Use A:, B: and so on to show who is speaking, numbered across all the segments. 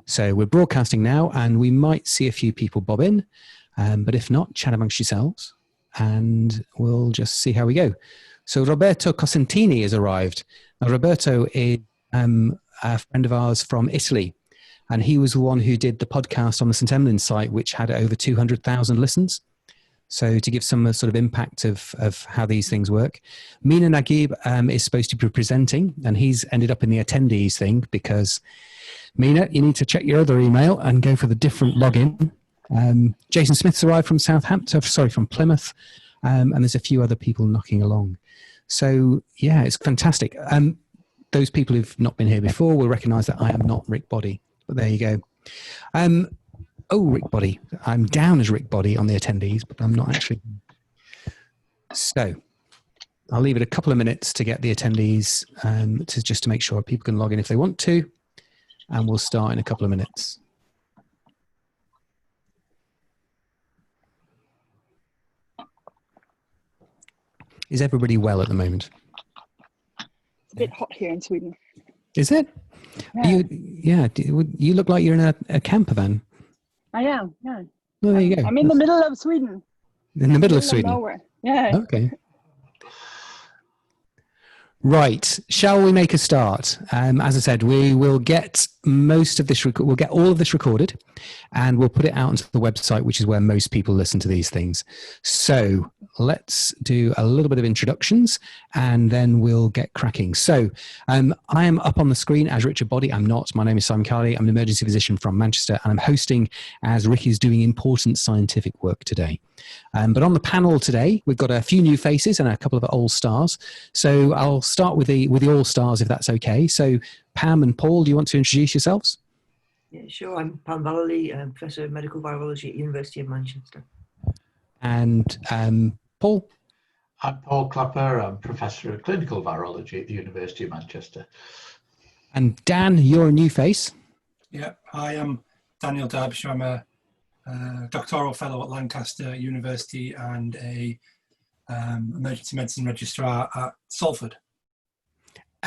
A: So we're broadcasting now, and we might see a few people bob in, but if not, chat amongst yourselves, and we'll just see how we go. So Roberto Cosentini has arrived. Now, Roberto is a friend of ours from Italy, and he was the one who did the podcast on the St. Emlyn's site, which had over 200,000 listens. So to give some sort of impact of how these things work. Mina Naguib is supposed to be presenting, and he's ended up in the attendees thing because, Mina, you need to check your other email and go for the different login. Jason Smith's arrived from from Plymouth, and there's a few other people knocking along. So yeah, it's fantastic. Those people who've not been here before will recognise that I am not Rick Body, but there you go. Rick Body. I'm down as Rick Body on the attendees, but I'm not actually. So I'll leave it a couple of minutes to get the attendees to make sure people can log in if they want to, and we'll start in a couple of minutes. Is everybody well at the moment?
B: It's a bit hot here in Sweden.
A: Is it?
B: Yeah.
A: You look like you're in a camper van.
B: I am, yeah.
A: Well, there you go.
B: I'm in the middle of Sweden.
A: In the middle of Sweden?
B: Nowhere. Yeah.
A: Okay. Right. Shall we make a start? As I said, we will get most of this. We'll get all of this recorded, and we'll put it out onto the website, which is where most people listen to these things. So let's do a little bit of introductions, and then we'll get cracking. So I am up on the screen as Richard Body. I'm not. My name is Simon Carley. I'm an emergency physician from Manchester, and I'm hosting as Rick is doing important scientific work today. But on the panel today, we've got a few new faces and a couple of old stars. So I'll start with the all stars, if that's okay. So Pam and Paul, do you want to introduce yourselves?
C: Yeah, sure. I'm Pam Vallely, Professor of Medical Virology at University of Manchester.
A: And Paul?
D: I'm Paul Klapper. I'm Professor of Clinical Virology at the University of Manchester.
A: And Dan, you're a new face.
E: Yeah, I am Daniel Darbyshire. I'm a doctoral fellow at Lancaster University and a emergency medicine registrar at Salford.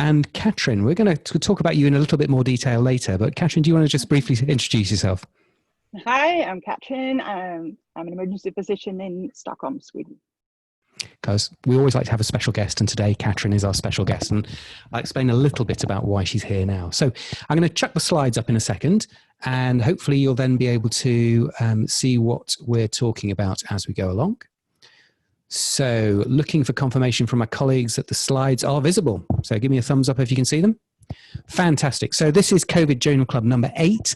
A: And Katrin, we're going to talk about you in a little bit more detail later, but Katrin, do you want to just briefly introduce yourself?
B: Hi, I'm Katrin. I'm an emergency physician in Stockholm, Sweden.
A: Because we always like to have a special guest, and today Katrin is our special guest, and I'll explain a little bit about why she's here now. So I'm going to chuck the slides up in a second, and hopefully you'll then be able to see what we're talking about as we go along. So looking for confirmation from my colleagues that the slides are visible. So give me a thumbs up if you can see them. Fantastic. So this is COVID Journal Club number 8.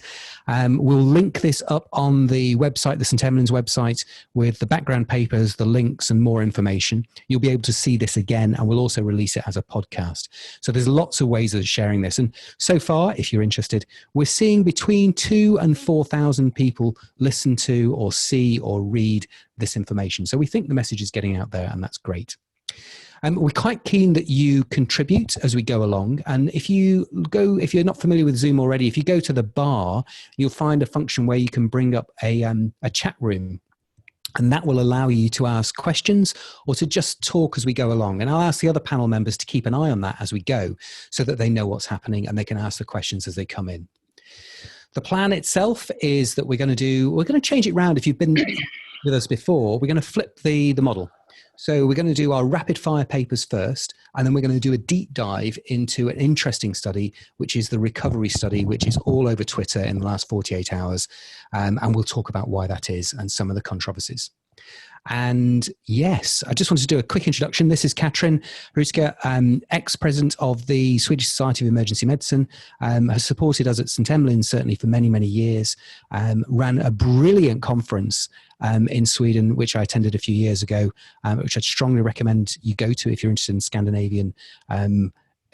A: We'll link this up on the website, the St. Emlyn's website, with the background papers, the links, and more information. You'll be able to see this again, and we'll also release it as a podcast. So there's lots of ways of sharing this. And so far, if you're interested, we're seeing between 2,000 and 4,000 people listen to or see or read this information. So we think the message is getting out there, and that's great. We're quite keen that you contribute as we go along. And if you're not familiar with Zoom already, if you go to the bar, you'll find a function where you can bring up a chat room. And that will allow you to ask questions or to just talk as we go along. And I'll ask the other panel members to keep an eye on that as we go so that they know what's happening and they can ask the questions as they come in. The plan itself is that we're going to change it round. If you've been with us before, we're going to flip the model. So we're going to do our rapid fire papers first, and then we're going to do a deep dive into an interesting study, which is the recovery study, which is all over Twitter in the last 48 hours. And we'll talk about why that is and some of the controversies. And yes, I just wanted to do a quick introduction. This is Katrin Hruska, ex-president of the Swedish Society of Emergency Medicine, has supported us at St. Emlyn's certainly for many, many years, ran a brilliant conference in Sweden, which I attended a few years ago, which I'd strongly recommend you go to if you're interested in Scandinavian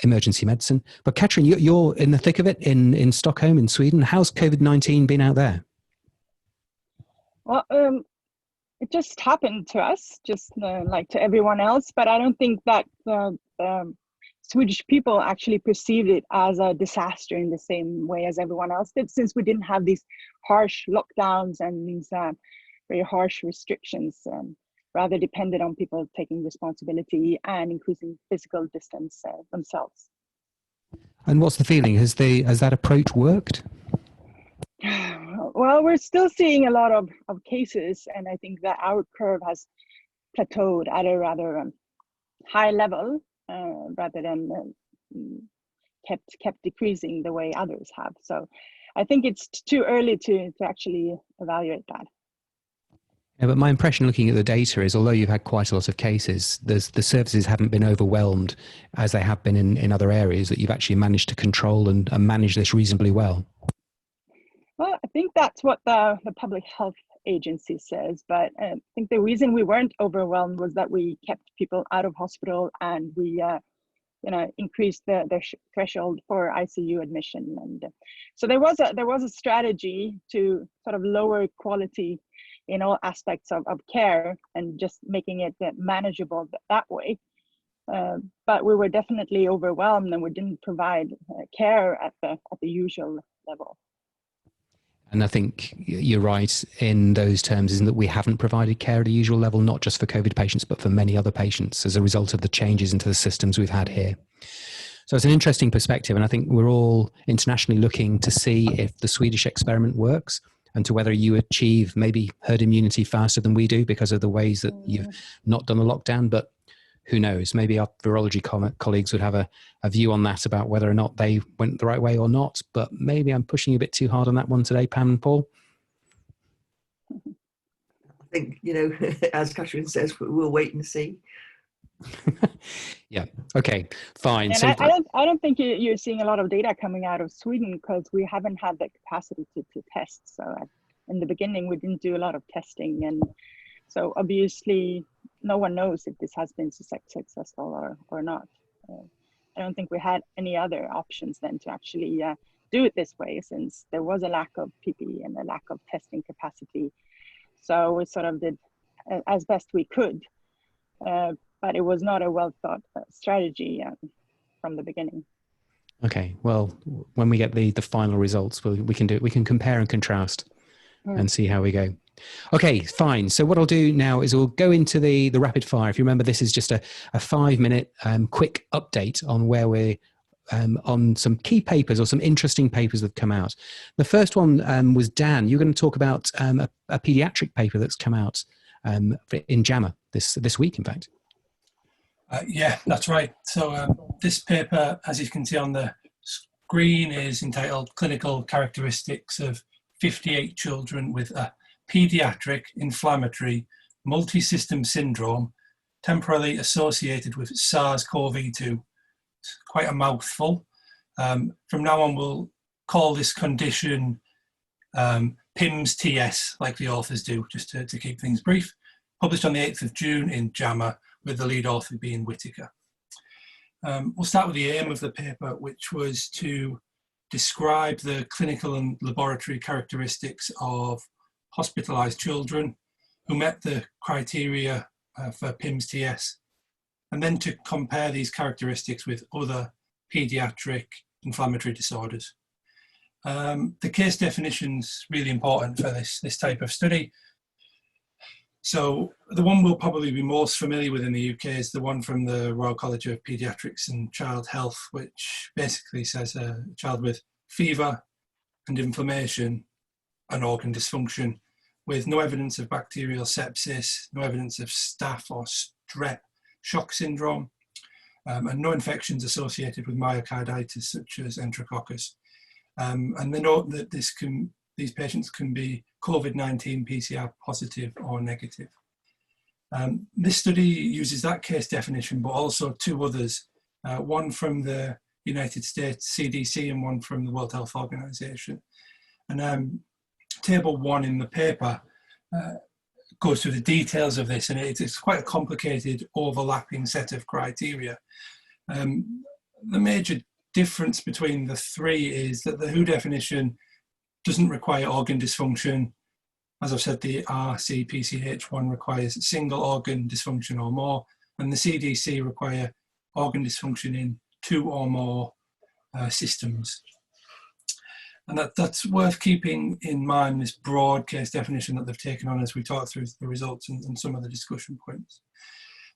A: emergency medicine. But Katrin, you're in the thick of it in Stockholm, in Sweden. How's COVID-19 been out there?
B: Well, it just happened to us, just like to everyone else. But I don't think that Swedish people actually perceived it as a disaster in the same way as everyone else did, since we didn't have these harsh lockdowns and these very harsh restrictions. Rather depended on people taking responsibility and increasing physical distance themselves.
A: And what's the feeling? Has that approach worked?
B: Well, we're still seeing a lot of cases, and I think that our curve has plateaued at a rather high level, rather than kept decreasing the way others have. So I think it's too early to actually evaluate that.
A: Yeah, but my impression looking at the data is, although you've had quite a lot of cases, the services haven't been overwhelmed as they have been in other areas, that you've actually managed to control and manage this reasonably well.
B: Well, I think that's what the public health agency says, but I think the reason we weren't overwhelmed was that we kept people out of hospital, and we increased the threshold for ICU admission. And so there was a strategy to sort of lower quality in all aspects of care, and just making it manageable that way. But we were definitely overwhelmed, and we didn't provide care at the usual level.
A: And I think you're right in those terms, isn't that we haven't provided care at a usual level, not just for COVID patients, but for many other patients as a result of the changes into the systems we've had here. So it's an interesting perspective. And I think we're all internationally looking to see if the Swedish experiment works, and to whether you achieve maybe herd immunity faster than we do because of the ways that you've not done a lockdown. But who knows, maybe our virology colleagues would have a view on that, about whether or not they went the right way or not. But maybe I'm pushing a bit too hard on that one today, Pam and Paul.
C: I think, as Katrin says, we'll wait and see.
A: Yeah. Okay. Fine.
B: And
A: so
B: I don't think you're seeing a lot of data coming out of Sweden, because we haven't had the capacity to test. So in the beginning, we didn't do a lot of testing, and so obviously no one knows if this has been successful or not. I don't think we had any other options than to actually do it this way, since there was a lack of PPE and a lack of testing capacity. So we sort of did as best we could. But it was not a well thought strategy from the beginning.
A: Okay, well, when we get the final results, we can do it. We can compare and contrast and see how we go. Okay, fine. So what I'll do now is we'll go into the rapid fire. If you remember, this is just a 5-minute quick update on where we're on some key papers or some interesting papers that have come out. The first one was Dan. You're going to talk about a pediatric paper that's come out in JAMA this week, in fact.
E: Yeah, that's right. So this paper, as you can see on the screen, is entitled Clinical Characteristics of 58 Children with a Pediatric Inflammatory Multisystem Syndrome Temporally Associated with SARS-CoV-2. It's quite a mouthful. From now on, we'll call this condition PIMS-TS, like the authors do, just to keep things brief. Published on the 8th of June in JAMA, with the lead author being Whitaker. We'll start with the aim of the paper, which was to describe the clinical and laboratory characteristics of hospitalized children who met the criteria for PIMS-TS, and then to compare these characteristics with other pediatric inflammatory disorders. The case definition's really important for this type of study. So the one we'll probably be most familiar with in the UK is the one from the Royal College of Paediatrics and Child Health, which basically says a child with fever and inflammation and organ dysfunction with no evidence of bacterial sepsis, no evidence of staph or strep shock syndrome, and no infections associated with myocarditis such as enterococcus. And they note that these patients can be COVID-19 PCR positive or negative. This study uses that case definition, but also two others, one from the United States CDC and one from the World Health Organization. And table 1 in the paper goes through the details of this, and it's quite a complicated overlapping set of criteria. The major difference between the three is that the WHO definition doesn't require organ dysfunction. As I've said, the RCPCH1 requires single organ dysfunction or more, and the CDC require organ dysfunction in 2 or more systems. And that's worth keeping in mind, this broad case definition that they've taken on as we talk through the results and some of the discussion points.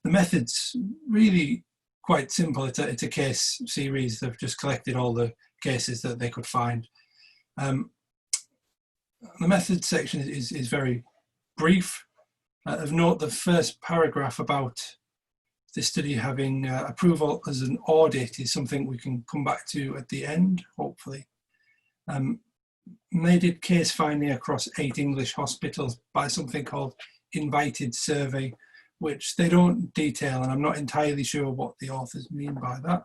E: The method's really quite simple. It's a case series. They've just collected all the cases that they could find. The methods section is very brief. Of note, the first paragraph about this study having approval as an audit is something we can come back to at the end, hopefully. They did case finding across 8 English hospitals by something called invited survey, which they don't detail, and I'm not entirely sure what the authors mean by that.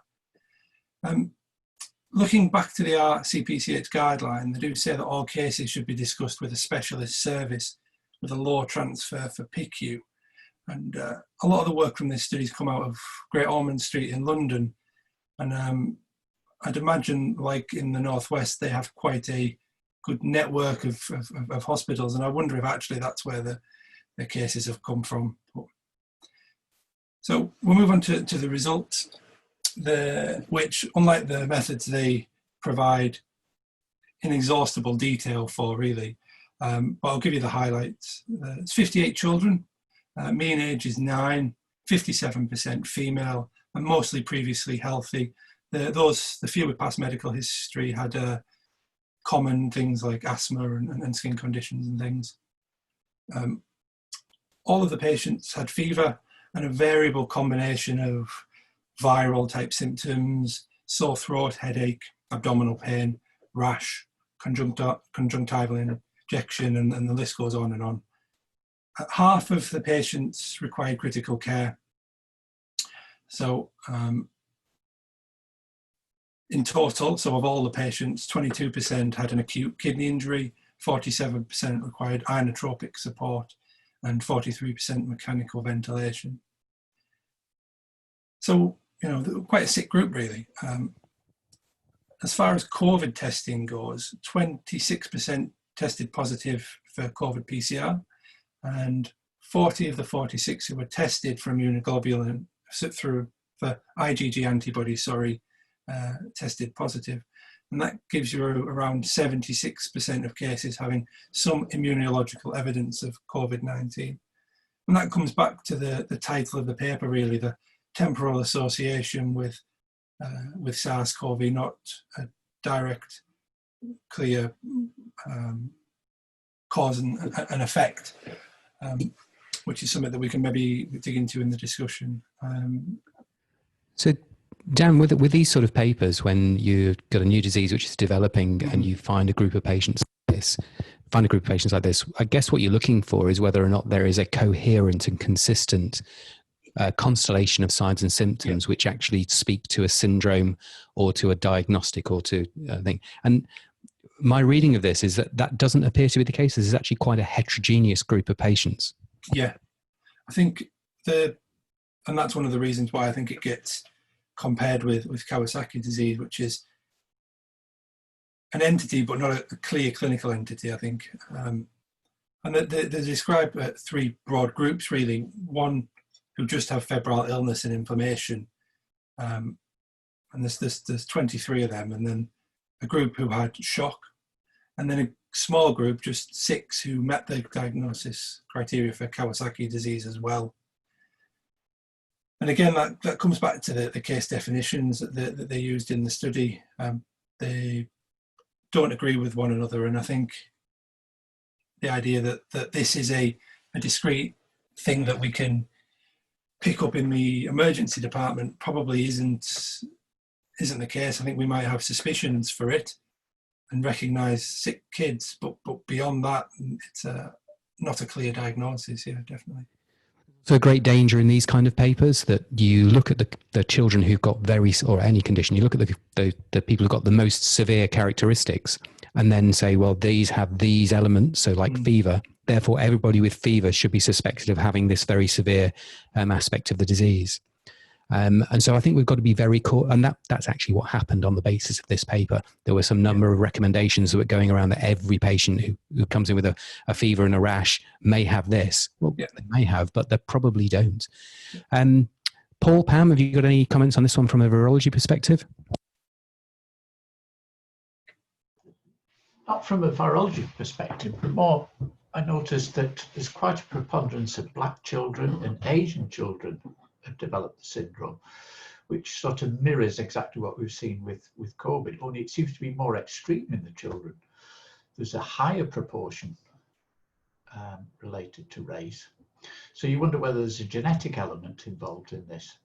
E: Looking back to the RCPCH guideline, they do say that all cases should be discussed with a specialist service with a low transfer for PICU. And a lot of the work from this study has come out of Great Ormond Street in London. And I'd imagine, like in the Northwest, they have quite a good network of hospitals. And I wonder if actually that's where the cases have come from. So we'll move on to the results, which, unlike the methods they provide inexhaustible detail for, really. But I'll give you the highlights. It's 58 children. Mean age is 9, 57% female, and mostly previously healthy. The few with past medical history had common things like asthma and skin conditions and things. All of the patients had fever and a variable combination of viral type symptoms, sore throat, headache, abdominal pain, rash, conjunctival injection, and the list goes on and on. Half of the patients required critical care. So in total, so of all the patients, 22% had an acute kidney injury, 47% required inotropic support, and 43% mechanical ventilation. So, you know, quite a sick group, really. As far as COVID testing goes, 26% tested positive for COVID PCR, and 40 of the 46 who were tested for immunoglobulin for IgG antibodies, tested positive. And that gives you around 76% of cases having some immunological evidence of COVID-19. And that comes back to the title of the paper, really, the temporal association with SARS-CoV, not a direct, clear cause and effect, which is something that we can maybe dig into in the discussion.
A: So, Dan, with these sort of papers, when you've got a new disease which is developing and you find a group of patients like this, I guess what you're looking for is whether or not there is a coherent and consistent constellation of signs and symptoms which actually speak to a syndrome or to a diagnostic or to a thing. And my reading of this is that doesn't appear to be the case. This is actually quite a heterogeneous group of patients.
E: Yeah, I think and that's one of the reasons why I think it gets compared with Kawasaki disease, which is an entity but not a clear clinical entity, I think. And they describe 3 broad groups, really. One who just have febrile illness and inflammation, and there's 23 of them, and then a group who had shock, and then a small group, just 6, who met the diagnosis criteria for Kawasaki disease as well. And again, that comes back to the case definitions that they used in the study. They don't agree with one another, and I think the idea that this is a discrete thing that we can pick up in the emergency department probably isn't the case. I think we might have suspicions for it and recognise sick kids, but beyond that, it's not a clear diagnosis. Yeah, definitely.
A: So a great danger in these kind of papers that you look at the children who've got or any condition, you look at the people who've got the most severe characteristics and then say, well, these have these elements, so like fever, therefore everybody with fever should be suspected of having this very severe aspect of the disease. And so I think we've got to be very and that's actually what happened on the basis of this paper. There were some number of recommendations that were going around that every patient who comes in with a fever and a rash may have this. Well, they may have, but they probably don't. Paul, Pam, have you got any comments on this one from a virology perspective?
D: Not from a virology perspective, but more, I noticed that there's quite a preponderance of Black children and Asian children have developed the syndrome, which sort of mirrors exactly what we've seen with COVID, only it seems to be more extreme in the children. there's a higher proportion related to race. So you wonder whether there's a genetic element involved in this.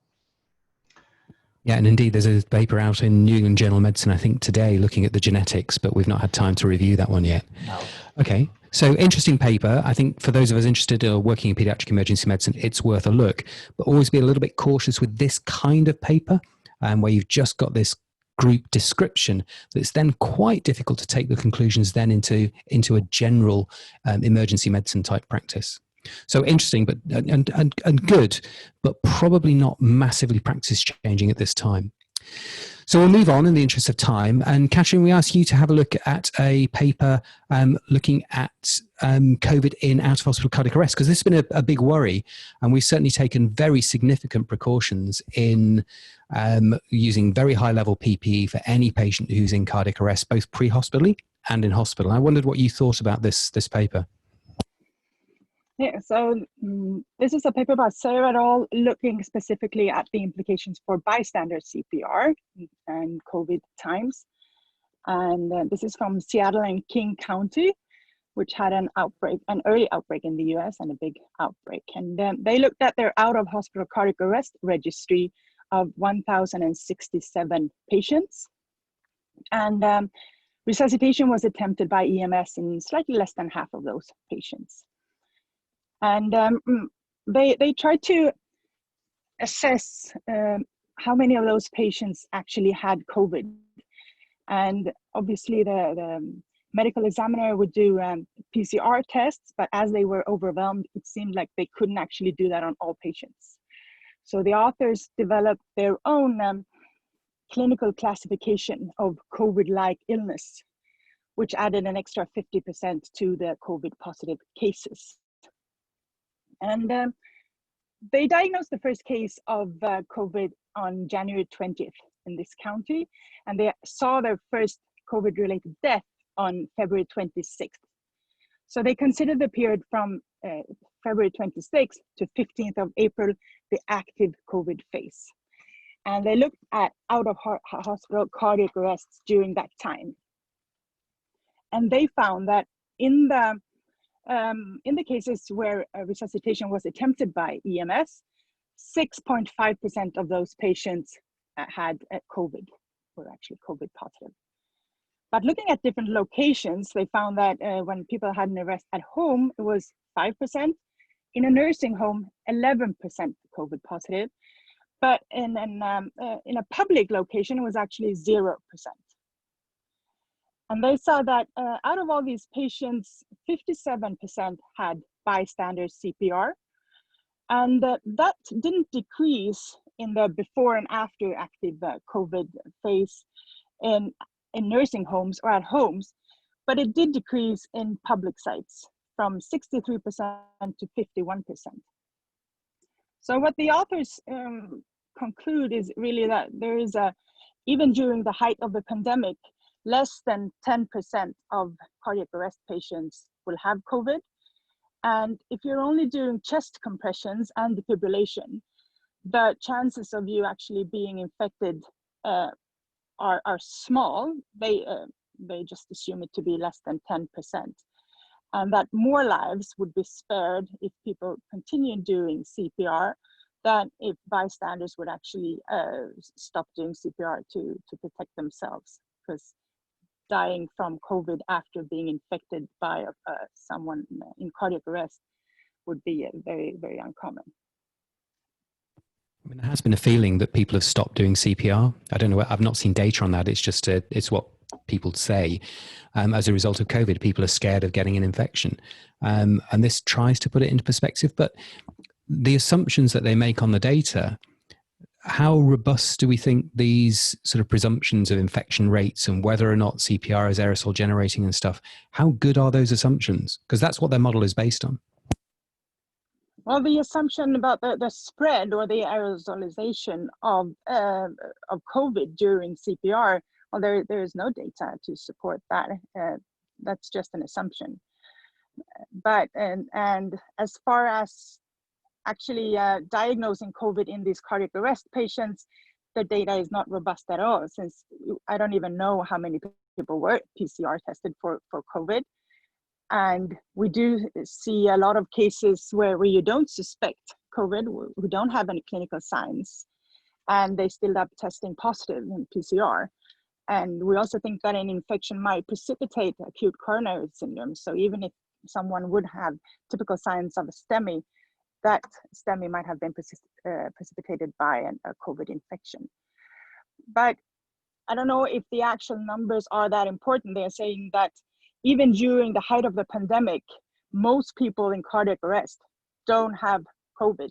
A: Yeah, and indeed, there's a paper out in New England Journal of Medicine, I think today, looking at the genetics, but we've not had time to review that one yet.
D: No.
A: Okay, so interesting paper. I think for those of us interested or working in pediatric emergency medicine, it's worth a look, but always be a little bit cautious with this kind of paper, where you've just got this group description that's then quite difficult to take the conclusions then into a general emergency medicine type practice. So interesting, but and good, but probably not massively practice changing at this time. So we'll move on in the interest of time. And Katrin, we ask you to have a look at a paper looking at COVID in out-of-hospital cardiac arrest, because this has been a big worry, and we've certainly taken very significant precautions in using very high-level PPE for any patient who's in cardiac arrest, both pre-hospitally and in hospital. I wondered what you thought about this paper.
B: Yeah, so this is a paper by Sarah et al. Looking specifically at the implications for bystander CPR and COVID times. And this is from Seattle and King County, which had an early outbreak in the US and a big outbreak. And they looked at their out-of-hospital cardiac arrest registry of 1,067 patients. And resuscitation was attempted by EMS in slightly less than half of those patients. And they tried to assess how many of those patients actually had COVID. And obviously the medical examiner would do PCR tests, but as they were overwhelmed, it seemed like they couldn't actually do that on all patients. So the authors developed their own clinical classification of COVID-like illness, which added an extra 50% to the COVID positive cases. And they diagnosed the first case of COVID on January 20th in this county, and they saw their first COVID-related death on February 26th. So they considered the period from February 26th to 15th of April, the active COVID phase. And they looked at out-of-hospital cardiac arrests during that time. And they found that in the cases where resuscitation was attempted by EMS, 6.5% of those patients had COVID, were actually COVID positive. But looking at different locations, they found that when people had an arrest at home, it was 5%. In a nursing home, 11% COVID positive. But in a public location, it was actually 0%. And they saw that out of all these patients, 57% had bystander CPR. And that didn't decrease in the before and after active COVID phase in nursing homes or at homes, but it did decrease in public sites from 63% to 51%. So what the authors conclude is really that there is even during the height of the pandemic, less than 10% of cardiac arrest patients will have COVID. And if you're only doing chest compressions and defibrillation, the chances of you actually being infected are small. They just assume it to be less than 10%. And that more lives would be spared if people continue doing CPR than if bystanders would actually stop doing CPR to protect themselves, because dying from COVID after being infected by someone in cardiac arrest would be very, very uncommon.
A: I mean, there has been a feeling that people have stopped doing CPR. I don't know. I've not seen data on that. It's just it's what people say. As a result of COVID, people are scared of getting an infection, and this tries to put it into perspective. But the assumptions that they make on the data, how robust do we think these sort of presumptions of infection rates and whether or not CPR is aerosol generating and stuff, how good are those assumptions? Because that's what their model is based on.
B: Well, the assumption about the spread or the aerosolization of COVID during CPR, well, there is no data to support that. That's just an assumption. But and as far as actually diagnosing COVID in these cardiac arrest patients, the data is not robust at all, since I don't even know how many people were PCR tested for COVID. And we do see a lot of cases where you don't suspect COVID, who don't have any clinical signs, and they still have testing positive in PCR. And we also think that an infection might precipitate acute coronary syndrome. So even if someone would have typical signs of a STEMI, that STEMI might have been precipitated by a COVID infection. But I don't know if the actual numbers are that important. They're saying that even during the height of the pandemic, most people in cardiac arrest don't have COVID.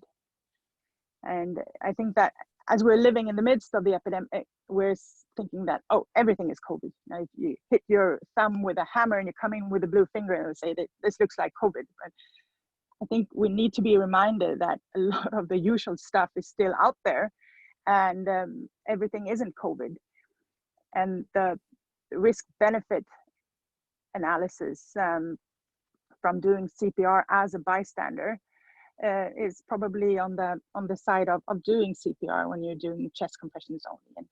B: And I think that as we're living in the midst of the epidemic, we're thinking that, oh, everything is COVID. Now, if you hit your thumb with a hammer and you come in with a blue finger and say that this looks like COVID. But I think we need to be reminded that a lot of the usual stuff is still out there, and everything isn't COVID. And the risk-benefit analysis from doing CPR as a bystander is probably on the side of doing CPR when you're doing chest compressions only. And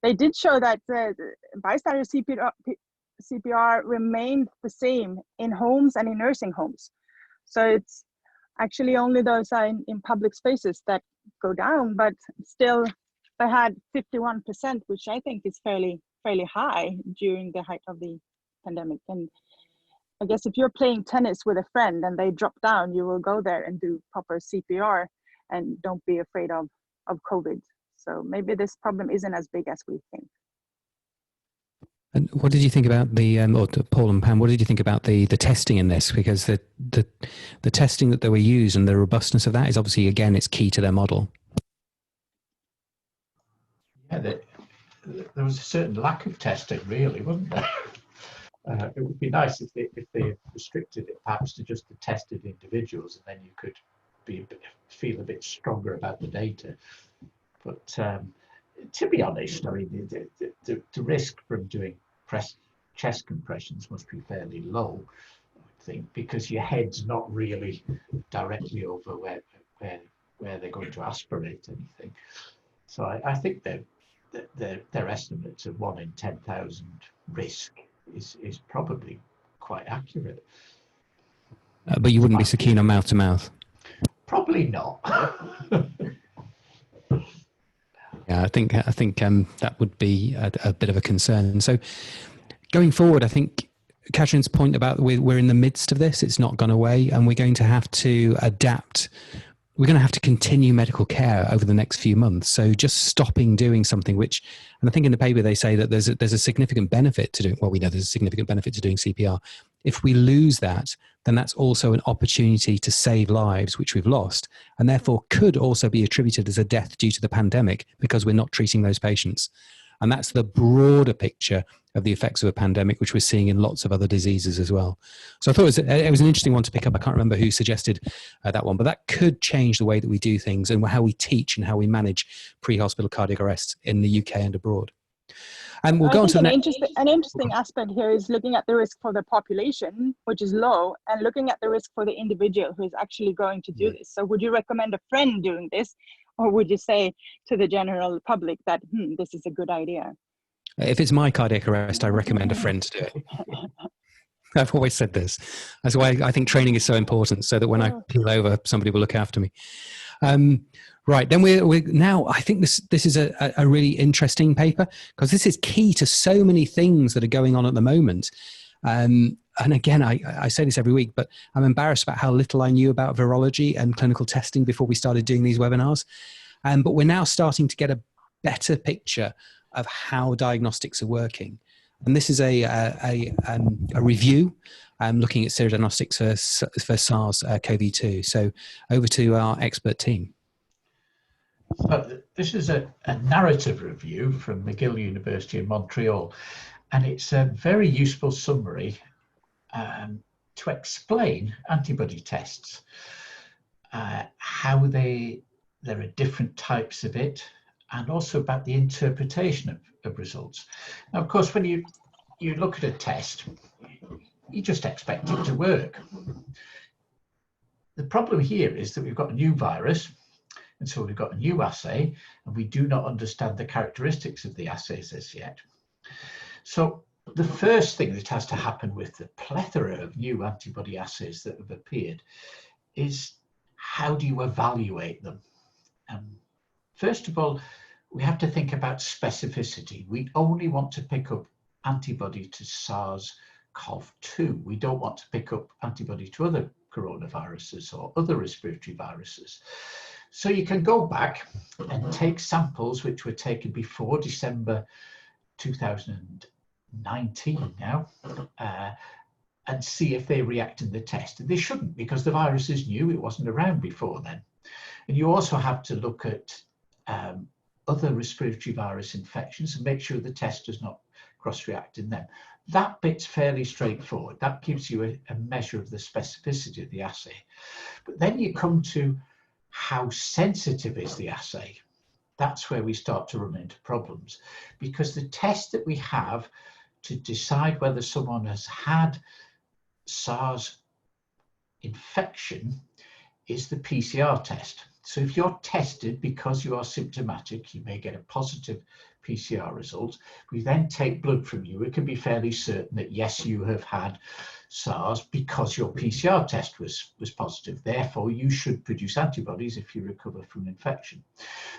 B: they did show that the bystander CPR remained the same in homes and in nursing homes. So it's actually only those in public spaces that go down, but still they had 51%, which I think is fairly high during the height of the pandemic. And I guess if you're playing tennis with a friend and they drop down, you will go there and do proper CPR and don't be afraid of COVID. So maybe this problem isn't as big as we think.
A: And what did you think about the, or Paul and Pam, what did you think about the testing in this? Because the testing that they were used and the robustness of that is obviously, again, it's key to their model.
D: Yeah, there was a certain lack of testing, really, wasn't there? It would be nice if they restricted it perhaps to just the tested individuals, and then you could feel a bit stronger about the data. But to be honest, I mean, the risk from doing chest compressions must be fairly low, I would think, because your head's not really directly over where they're going to aspirate anything. So I think their estimates of 1 in 10,000 risk is probably quite accurate.
A: But you wouldn't be so keen on mouth to mouth?
D: Probably not.
A: Yeah, I think that would be a bit of a concern. So going forward, I think Katrin's point about we're in the midst of this, it's not gone away, and we're going to have to adapt. We're going to have to continue medical care over the next few months. So just stopping doing something which, and I think in the paper they say that there's a significant benefit to doing, well, we know there's a significant benefit to doing CPR. If we lose that, then that's also an opportunity to save lives, which we've lost, and therefore could also be attributed as a death due to the pandemic because we're not treating those patients. And that's the broader picture of the effects of a pandemic, which we're seeing in lots of other diseases as well. So I thought it was an interesting one to pick up. I can't remember who suggested that one, but that could change the way that we do things and how we teach and how we manage pre-hospital cardiac arrests in the UK and abroad. And we'll go on to the next.
B: An interesting aspect here is looking at the risk for the population, which is low, and looking at the risk for the individual who is actually going to do this. So would you recommend a friend doing this, or would you say to the general public that this is a good idea?
A: If it's my cardiac arrest, I recommend a friend to do it. I've always said this. That's why I think training is so important, so that when I peel over, somebody will look after me. Right, then we're now, I think this is a really interesting paper, because this is key to so many things that are going on at the moment. And again, I say this every week, but I'm embarrassed about how little I knew about virology and clinical testing before we started doing these webinars. But we're now starting to get a better picture of how diagnostics are working. And this is a review looking at serodiagnostics for SARS-CoV-2. So over to our expert team.
D: So this is a narrative review from McGill University in Montreal, and it's a very useful summary to explain antibody tests, how there are different types of it, and also about the interpretation of results. Now, of course, when you look at a test, you just expect it to work. The problem here is that we've got a new virus, and so we've got a new assay, and we do not understand the characteristics of the assays as yet. So the first thing that has to happen with the plethora of new antibody assays that have appeared is, how do you evaluate them? First of all, we have to think about specificity. We only want to pick up antibody to SARS-CoV-2. We don't want to pick up antibody to other coronaviruses or other respiratory viruses. So you can go back and take samples which were taken before December 2019 now, and see if they react in the test. And they shouldn't, because the virus is new, it wasn't around before then. And you also have to look at other respiratory virus infections and make sure the test does not cross-react in them. That bit's fairly straightforward. That gives you a measure of the specificity of the assay. But then you come to, how sensitive is the assay? That's where we start to run into problems, because the test that we have to decide whether someone has had SARS infection is the PCR test. So if you're tested because you are symptomatic, you may get a positive PCR result. We then take blood from you. It can be fairly certain that yes, you have had SARS because your PCR test was positive. Therefore, you should produce antibodies if you recover from an infection.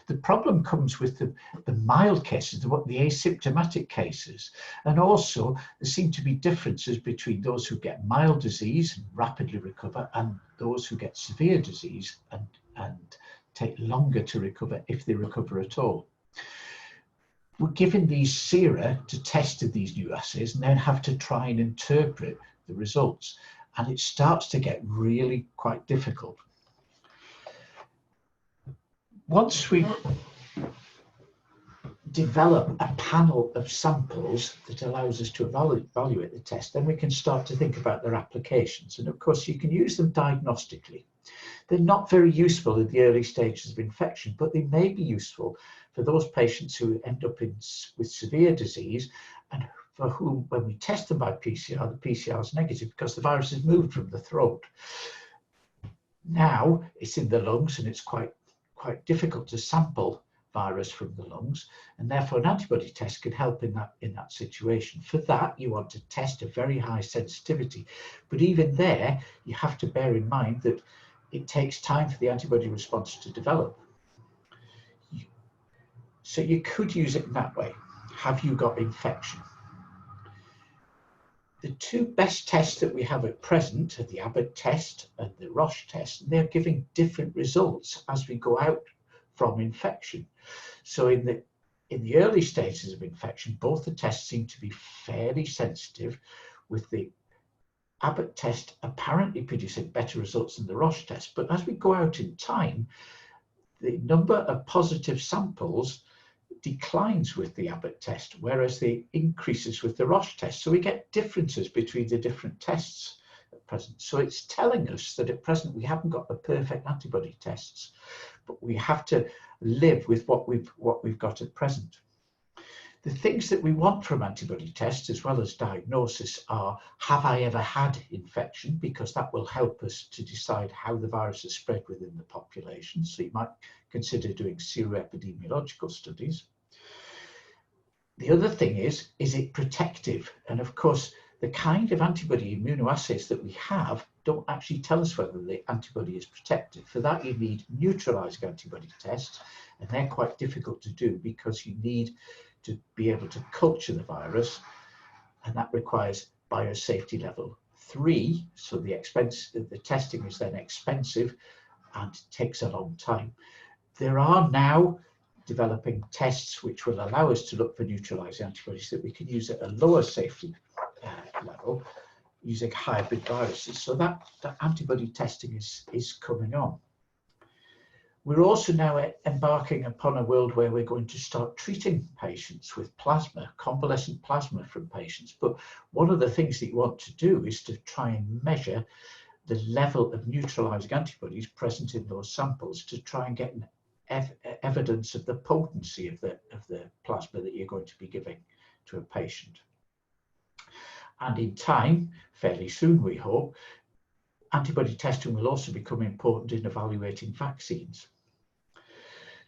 D: The problem comes with the mild cases, the asymptomatic cases. And also, there seem to be differences between those who get mild disease and rapidly recover and those who get severe disease and take longer to recover, if they recover at all. We're given these sera to test these new assays and then have to try and interpret the results. And it starts to get really quite difficult. Once we develop a panel of samples that allows us to evaluate the test, then we can start to think about their applications. And of course, you can use them diagnostically. They're not very useful in the early stages of infection, but they may be useful for those patients who end up with severe disease and for whom, when we test them by PCR, the PCR is negative because the virus has moved from the throat. Now it's in the lungs, and it's quite difficult to sample virus from the lungs, and therefore an antibody test can help in that situation. For that, you want to test a very high sensitivity, but even there, you have to bear in mind that it takes time for the antibody response to develop. So you could use it in that way. Have you got infection? The two best tests that we have at present are the Abbott test and the Roche test, and they're giving different results as we go out from infection. So in the early stages of infection, both the tests seem to be fairly sensitive, with the Abbott test apparently producing better results than the Roche test. But as we go out in time, the number of positive samples declines with the Abbott test, whereas they increases with the Roche test. So we get differences between the different tests at present. So it's telling us that at present we haven't got the perfect antibody tests, but we have to live with what we've got at present. The things that we want from antibody tests, as well as diagnosis, are, have I ever had infection? Because that will help us to decide how the virus is spread within the population. So you might consider doing seroepidemiological studies. The other thing is it protective? And of course, the kind of antibody immunoassays that we have don't actually tell us whether the antibody is protective. For that, you need neutralizing antibody tests, and they're quite difficult to do because you need to be able to culture the virus, and that requires biosafety level 3. So the testing is then expensive and takes a long time. There are now developing tests which will allow us to look for neutralizing antibodies that we can use at a lower safety level using hybrid viruses. So that antibody testing is coming on. We're also now embarking upon a world where we're going to start treating patients with plasma, convalescent plasma from patients. But one of the things that you want to do is to try and measure the level of neutralizing antibodies present in those samples to try and get evidence of the potency of the plasma that you're going to be giving to a patient. And in time, fairly soon we hope, antibody testing will also become important in evaluating vaccines.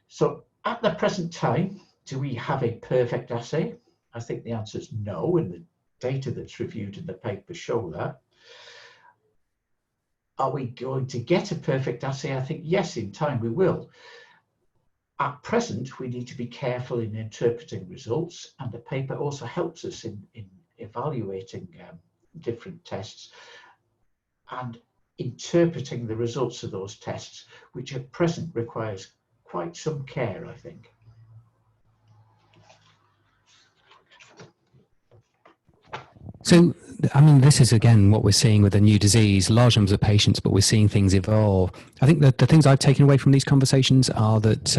D: So at the present time, do we have a perfect assay? I think the answer is no, and data that's reviewed in the paper show that. Are we going to get a perfect assay? I think yes, in time we will. At present, we need to be careful in interpreting results, and the paper also helps us in evaluating different tests and interpreting the results of those tests, which at present requires quite some care, I think.
A: So, I mean, this is again what we're seeing with a new disease, large numbers of patients, but we're seeing things evolve. I think that the things I've taken away from these conversations are that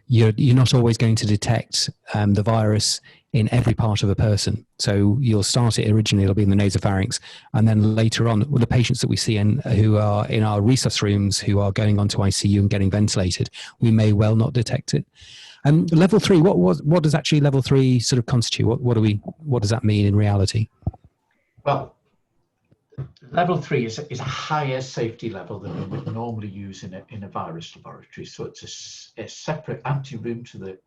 A: you're not always going to detect the virus in every part of a person. So you'll start it originally, it'll be in the nasopharynx, and then later on, the patients that we see who are in our resus rooms, who are going onto ICU and getting ventilated, we may well not detect it. Level 3, what does actually level 3 sort of constitute? What does that mean in reality?
D: Well, level 3 is a higher safety level than we would normally use in a virus laboratory. So it's a separate ante-room to the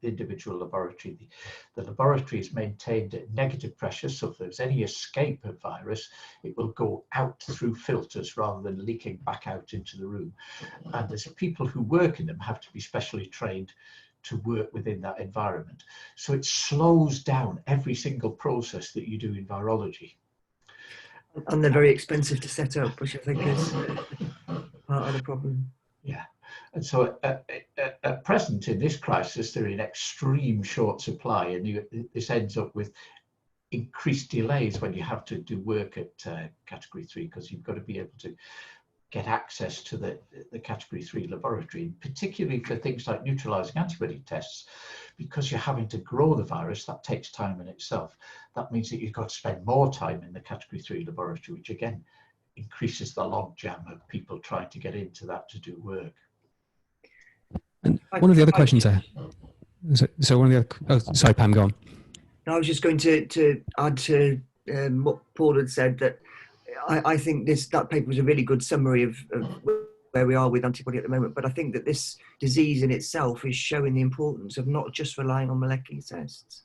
D: individual laboratory. The laboratory is maintained at negative pressure, so if there's any escape of virus, it will go out through filters rather than leaking back out into the room. And there's people who work in them have to be specially trained to work within that environment. So it slows down every single process that you do in virology.
C: And they're very expensive to set up, which I think is part of the problem.
D: Yeah, and so at present in this crisis, they're in extreme short supply, and this ends up with increased delays when you have to do work at category 3, because you've got to be able to get access to the category 3 laboratory, particularly for things like neutralizing antibody tests, because you're having to grow the virus. That takes time in itself. That means that you've got to spend more time in the category 3 laboratory, which again increases the logjam of people trying to get into that to do work.
A: And one of the other questions there. So one of the other, sorry, Pam, go on.
C: I was just going to add to what Paul had said, that I think that paper was a really good summary of where we are with antibody at the moment. But I think that this disease in itself is showing the importance of not just relying on molecular tests.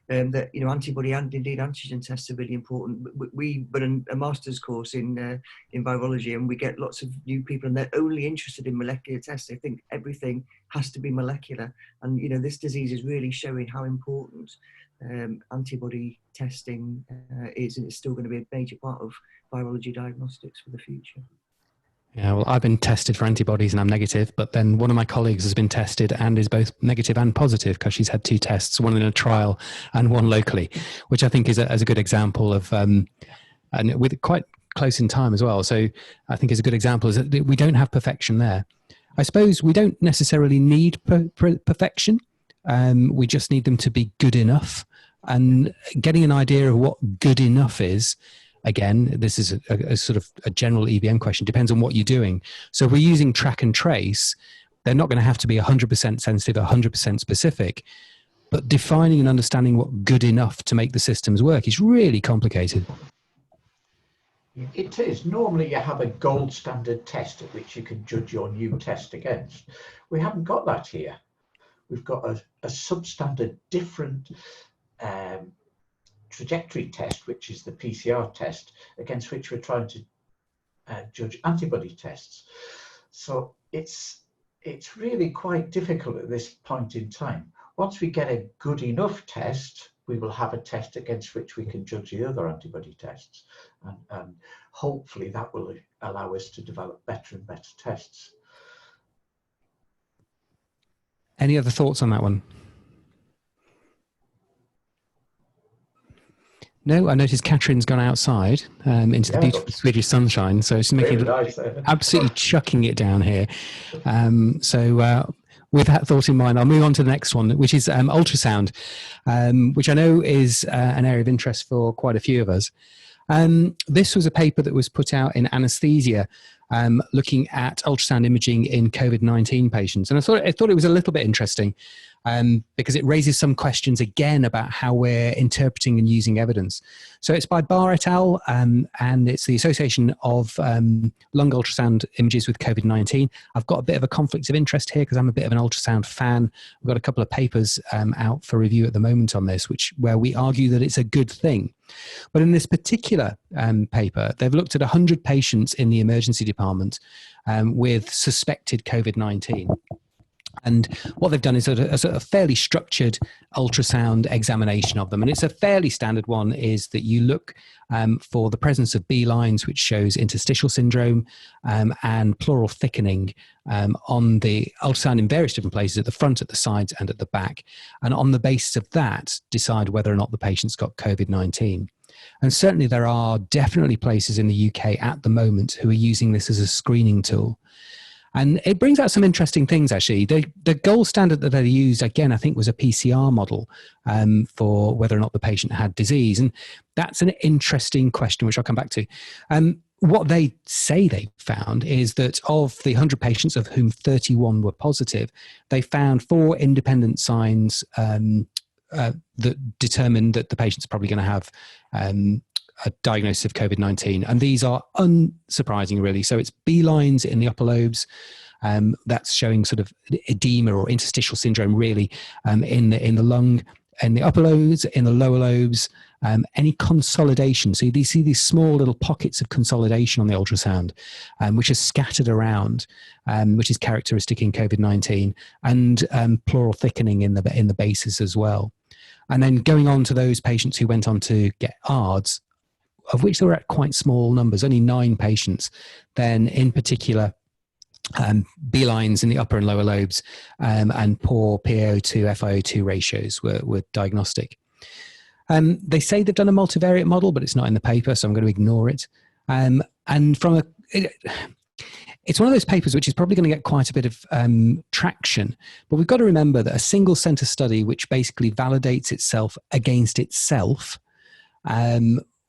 C: That antibody and indeed antigen tests are really important. We run a master's course in virology, and we get lots of new people, and they're only interested in molecular tests. They think everything has to be molecular, and this disease is really showing how important antibody testing is, and it's still going to be a major part of virology diagnostics for the future.
A: Yeah, well, I've been tested for antibodies and I'm negative, but then one of my colleagues has been tested and is both negative and positive, because she's had 2 tests, one in a trial and one locally, which I think is a good example of, and with quite close in time as well. So I think is a good example is that we don't have perfection there. I suppose we don't necessarily need perfection. We just need them to be good enough, and getting an idea of what good enough is. Again, this is a sort of a general EVM question, depends on what you're doing. So if we're using track and trace, they're not going to have to be 100% sensitive, 100% specific, but defining and understanding what good enough to make the systems work is really complicated.
D: It is. Normally you have a gold standard test at which you can judge your new test against. We haven't got that here. We've got a substandard different trajectory test, which is the PCR test, against which we're trying to judge antibody tests. So it's really quite difficult at this point in time. Once we get a good enough test, we will have a test against which we can judge the other antibody tests, and hopefully that will allow us to develop better and better tests.
A: Any other thoughts on that one? No, I noticed Katrin's gone outside into the beautiful Swedish sunshine, so she's making absolutely chucking it down here. With that thought in mind, I'll move on to the next one, which is ultrasound, which I know is an area of interest for quite a few of us. This was a paper that was put out in Anesthesia, looking at ultrasound imaging in COVID-19 patients, and I thought it was a little bit interesting. because it raises some questions again about how we're interpreting and using evidence. So it's by Barr et al., and it's the Association of Lung Ultrasound Images with COVID-19. I've got a bit of a conflict of interest here because I'm a bit of an ultrasound fan. We've got a couple of papers out for review at the moment on this, where we argue that it's a good thing. But in this particular paper, they've looked at 100 patients in the emergency department with suspected COVID-19. And what they've done is a sort of fairly structured ultrasound examination of them. And it's a fairly standard one, is that you look for the presence of B lines, which shows interstitial syndrome, and pleural thickening on the ultrasound in various different places, at the front, at the sides, and at the back. And on the basis of that, decide whether or not the patient's got COVID-19. And certainly there are definitely places in the UK at the moment who are using this as a screening tool. And it brings out some interesting things, actually. The gold standard that they used, again, I think was a PCR model for whether or not the patient had disease. And that's an interesting question, which I'll come back to. What they say they found is that of the 100 patients, of whom 31 were positive, they found 4 independent signs that determined that the patient's probably going to have a diagnosis of COVID-19. And these are unsurprising, really. So it's B lines in the upper lobes. That's showing sort of edema or interstitial syndrome, really, in the lung, in the upper lobes, in the lower lobes, any consolidation. So you see these small little pockets of consolidation on the ultrasound, which are scattered around, which is characteristic in COVID-19, and pleural thickening in the bases as well. And then going on to those patients who went on to get ARDS, of which there were at quite small numbers, only 9 patients, then in particular, B lines in the upper and lower lobes, and poor PaO2, FiO2 ratios were diagnostic. They say they've done a multivariate model, but it's not in the paper, so I'm going to ignore it. And from it's one of those papers which is probably going to get quite a bit of traction, but we've got to remember that a single center study which basically validates itself against itself,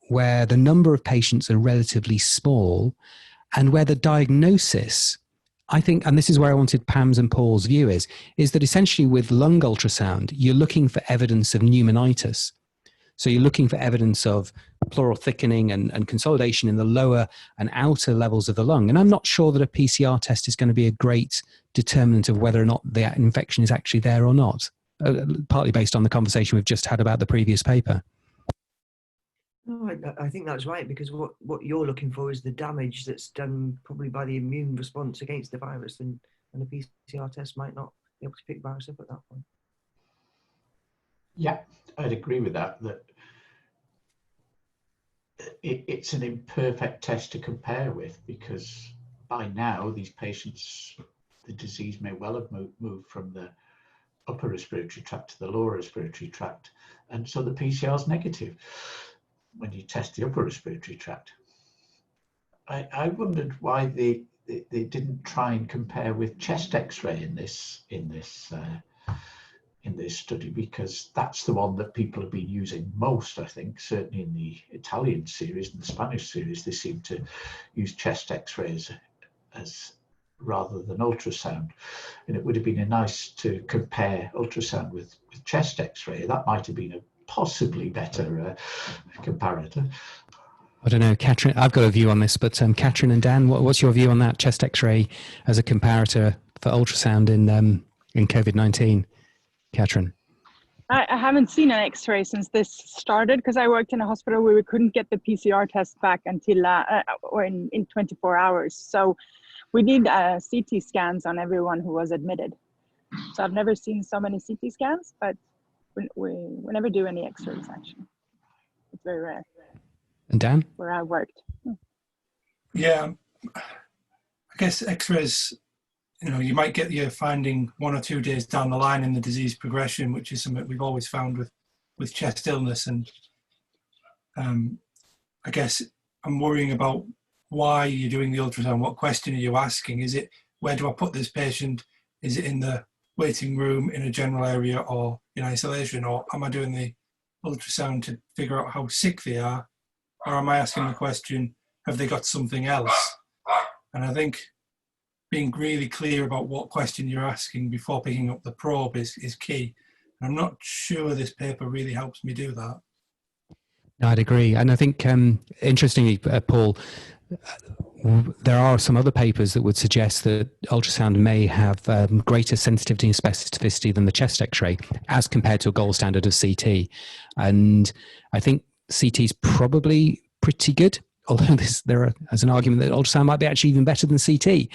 A: where the number of patients are relatively small, and where the diagnosis, I think, and this is where I wanted Pam's and Paul's view is that essentially with lung ultrasound, you're looking for evidence of pneumonitis. So you're looking for evidence of pleural thickening and consolidation in the lower and outer levels of the lung. And I'm not sure that a PCR test is going to be a great determinant of whether or not the infection is actually there or not, partly based on the conversation we've just had about the previous paper.
C: No, I think that's right, because what you're looking for is the damage that's done probably by the immune response against the virus, and a PCR test might not be able to pick virus up at that point.
D: Yeah, I'd agree with that, it's an imperfect test to compare with, because by now these patients, the disease may well have moved from the upper respiratory tract to the lower respiratory tract, and so the PCR is negative when you test the upper respiratory tract. I wondered why they didn't try and compare with chest X-ray in this study, because that's the one that people have been using most. I think certainly in the Italian series and the Spanish series, they seem to use chest X-rays as rather than ultrasound, and it would have been nice to compare ultrasound with chest X-ray. That might have been a possibly better comparator.
A: I don't know, Katrin, I've got a view on this, but Katrin and Dan, what's your view on that chest X-ray as a comparator for ultrasound in COVID-19? Katrin?
B: I haven't seen an X-ray since this started, because I worked in a hospital where we couldn't get the PCR test back until in 24 hours. So we did CT scans on everyone who was admitted. So I've never seen so many CT scans, but we never do any X-rays, actually. It's very rare.
A: And Dan?
B: Where I worked.
E: Yeah, I guess X-rays, you might get your finding 1 or 2 days down the line in the disease progression, which is something we've always found with chest illness. And I guess I'm worrying about why you're doing the ultrasound. What question are you asking? Is it, where do I put this patient? Is it in the waiting room, in a general area, or in isolation? Or am I doing the ultrasound to figure out how sick they are? Or am I asking the question, have they got something else? And I think being really clear about what question you're asking before picking up the probe is key. I'm not sure this paper really helps me do that.
A: No, I'd agree. And I think, interestingly, Paul, there are some other papers that would suggest that ultrasound may have greater sensitivity and specificity than the chest x-ray as compared to a gold standard of CT. And I think CT is probably pretty good, although there is an argument that ultrasound might be actually even better than CT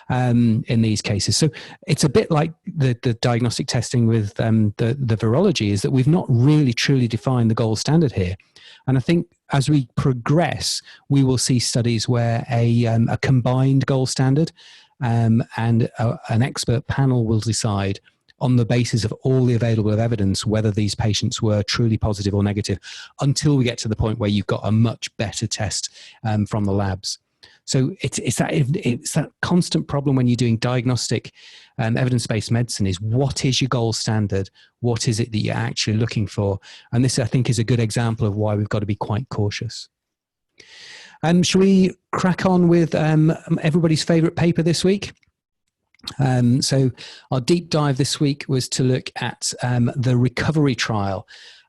A: in these cases. So it's a bit like the diagnostic testing with the virology, is that we've not really truly defined the gold standard here. And I think as we progress, we will see studies where a combined gold standard and an expert panel will decide on the basis of all the available evidence whether these patients were truly positive or negative, until we get to the point where you've got a much better test from the labs. So it's that constant problem when you're doing diagnostic evidence-based medicine, is what is your gold standard? What is it that you're actually looking for? And this, I think, is a good example of why we've got to be quite cautious. Shall we crack on with everybody's favorite paper this week? So our deep dive this week was to look at the recovery trial,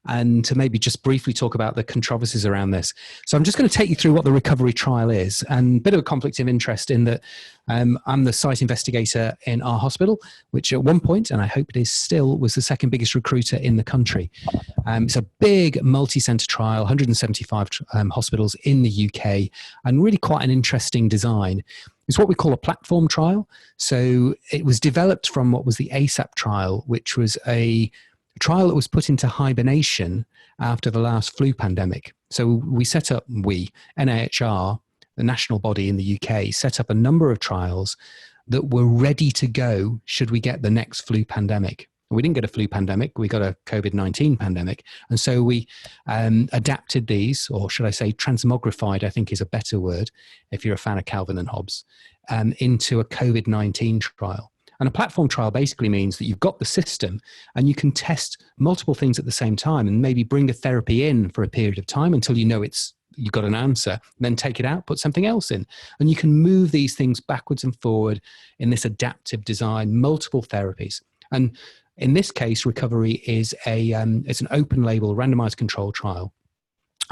A: and to maybe just briefly talk about the controversies around this. So I'm just going to take you through what the recovery trial is, and a bit of a conflict of interest in that I'm the site investigator in our hospital, which at one point, and I hope it is still, was the second biggest recruiter in the country. It's a big multi-centre trial, 175 hospitals in the UK, and really quite an interesting design. It's what we call a platform trial. So it was developed from what was the ASAP trial, which was a trial that was put into hibernation after the last flu pandemic. So we set up, NIHR, the national body in the UK, set up a number of trials that were ready to go should we get the next flu pandemic. We didn't get a flu pandemic, we got a COVID-19 pandemic. And so we adapted these, or should I say transmogrified, I think is a better word, if you're a fan of Calvin and Hobbes, into a COVID-19 trial. And a platform trial basically means that you've got the system and you can test multiple things at the same time, and maybe bring a therapy in for a period of time until you know you've got an answer, then take it out, put something else in. And you can move these things backwards and forward in this adaptive design, multiple therapies. And in this case, recovery is it's an open label randomized control trial.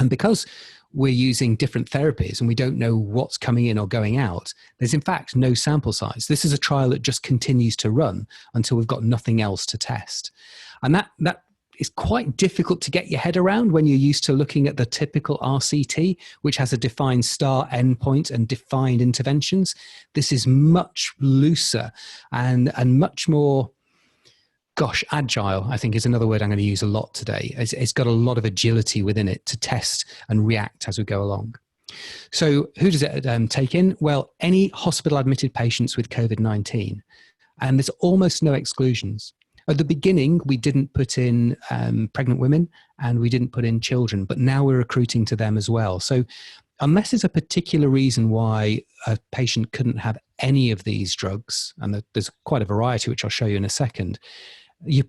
A: And because we're using different therapies and we don't know what's coming in or going out, there's in fact no sample size. This is a trial that just continues to run until we've got nothing else to test. And that is quite difficult to get your head around when you're used to looking at the typical RCT, which has a defined start endpoint and defined interventions. This is much looser and much more, agile, I think is another word I'm going to use a lot today. It's got a lot of agility within it to test and react as we go along. So who does it take in? Well, any hospital admitted patients with COVID-19, and there's almost no exclusions. At the beginning, we didn't put in pregnant women and we didn't put in children, but now we're recruiting to them as well. So unless there's a particular reason why a patient couldn't have any of these drugs, and there's quite a variety, which I'll show you in a second,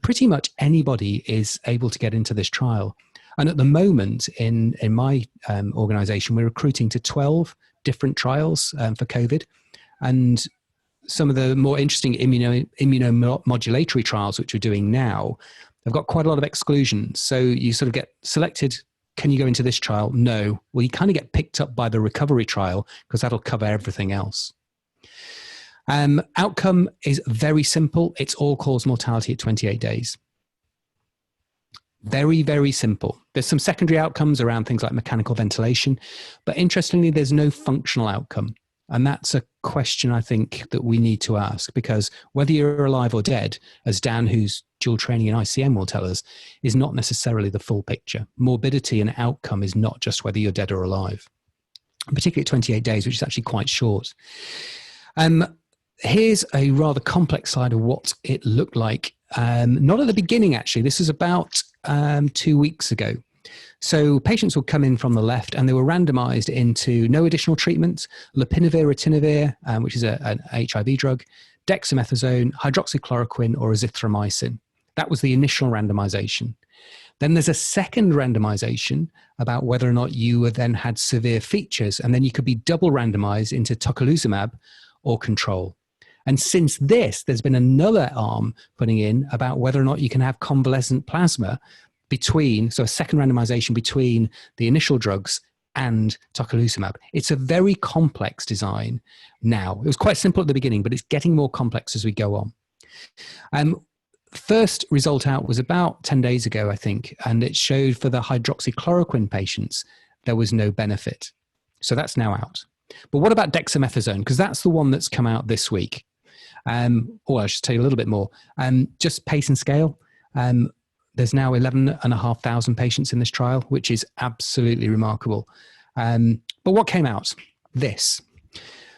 A: pretty much anybody is able to get into this trial. And at the moment in my organization, we're recruiting to 12 different trials for COVID. And some of the more interesting immunomodulatory trials, which we're doing now, they've got quite a lot of exclusions. So you sort of get selected, can you go into this trial? No. Well, you kind of get picked up by the recovery trial because that'll cover everything else. Outcome is very simple. It's all-cause mortality at 28 days. Very, very simple. There's some secondary outcomes around things like mechanical ventilation, but interestingly, there's no functional outcome. And that's a question I think that we need to ask, because whether you're alive or dead, as Dan, who's dual training in ICM, will tell us, is not necessarily the full picture. Morbidity and outcome is not just whether you're dead or alive, particularly at 28 days, which is actually quite short. Here's a rather complex slide of what it looked like. Not at the beginning, actually. This is about 2 weeks ago. So patients would come in from the left and they were randomized into no additional treatment, lopinavir, ritonavir, which is an HIV drug, dexamethasone, hydroxychloroquine, or azithromycin. That was the initial randomization. Then there's a second randomization about whether or not you then had severe features, and then you could be double randomized into tocilizumab or control. And since this, there's been another arm putting in about whether or not you can have convalescent plasma between, so a second randomization between the initial drugs and tocilizumab. It's a very complex design now. It was quite simple at the beginning, but it's getting more complex as we go on. First result out was about 10 days ago, I think, and it showed for the hydroxychloroquine patients, there was no benefit. So that's now out. But what about dexamethasone? Because that's the one that's come out this week. Or I should tell you a little bit more. Just pace and scale. There's now 11,500 patients in this trial, which is absolutely remarkable. But what came out? This.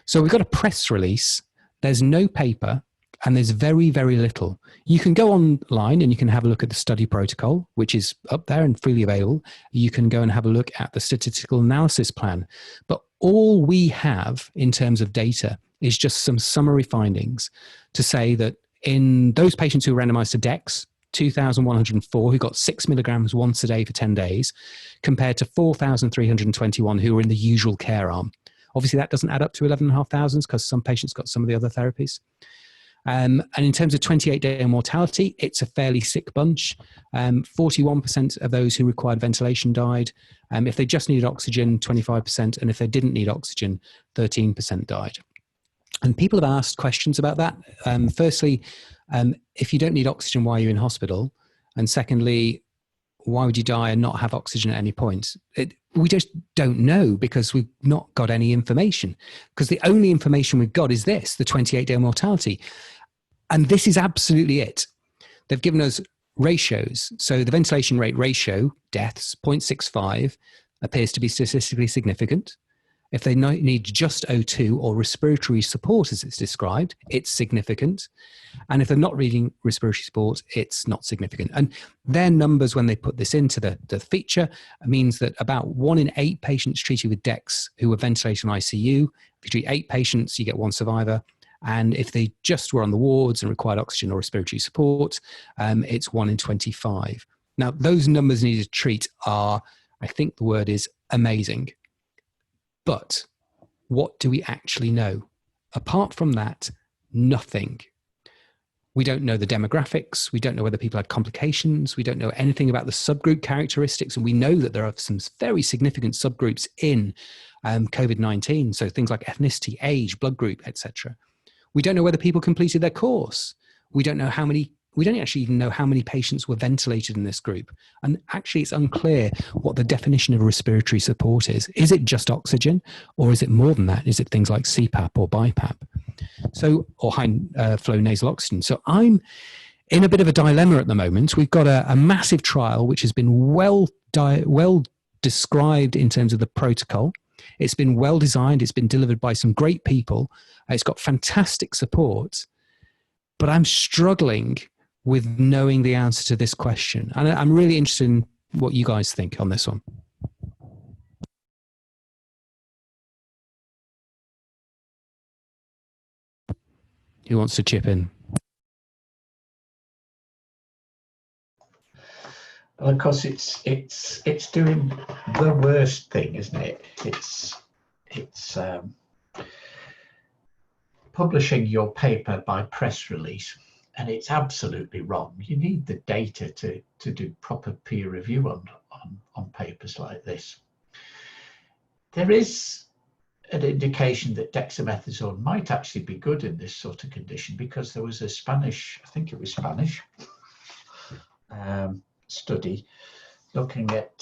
A: So we've got a press release. There's no paper, and there's very, very little. You can go online and you can have a look at the study protocol, which is up there and freely available. You can go and have a look at the statistical analysis plan. But all we have in terms of data is just some summary findings to say that in those patients who were randomized to DEX, 2,104 who got 6 milligrams once a day for 10 days, compared to 4,321 who were in the usual care arm. Obviously, that doesn't add up to 11,500 because some patients got some of the other therapies. And in terms of 28-day mortality, it's a fairly sick bunch. 41% of those who required ventilation died. If they just needed oxygen, 25%. And if they didn't need oxygen, 13% died. And people have asked questions about that. Firstly, if you don't need oxygen, why are you in hospital? And secondly, why would you die and not have oxygen at any point? We just don't know because we've not got any information. Because the only information we've got is this, the 28-day mortality. And this is absolutely it. They've given us ratios. So the ventilation rate ratio, deaths, 0.65, appears to be statistically significant. If they need just O2 or respiratory support, as it's described, it's significant. And if they're not needing respiratory support, it's not significant. And their numbers, when they put this into the feature, means that about 1 in 8 patients treated with DEX who were ventilated in ICU, if you treat 8 patients, you get 1 survivor. And if they just were on the wards and required oxygen or respiratory support, it's 1 in 25. Now, those numbers needed to treat are, I think the word is amazing. But what do we actually know? Apart from that, nothing. We don't know the demographics. We don't know whether people had complications. We don't know anything about the subgroup characteristics. And we know that there are some very significant subgroups in COVID-19. So things like ethnicity, age, blood group, etc. We don't know whether people completed their course. We don't actually even know how many patients were ventilated in this group. And actually it's unclear what the definition of respiratory support is. Is it just oxygen or is it more than that? Is it things like CPAP or BiPAP? So, or high flow nasal oxygen. So I'm in a bit of a dilemma at the moment. We've got a massive trial which has been well described in terms of the protocol. It's been well designed. It's been delivered by some great people. It's got fantastic support, but I'm struggling with knowing the answer to this question. And I'm really interested in what you guys think on this one. Who wants to chip in?
D: Well, of course, it's doing the worst thing, isn't it? It's publishing your paper by press release, and it's absolutely wrong. You need the data to do proper peer review on papers like this. There is an indication that dexamethasone might actually be good in this sort of condition, because there was a Spanish, I think it was Spanish, study looking at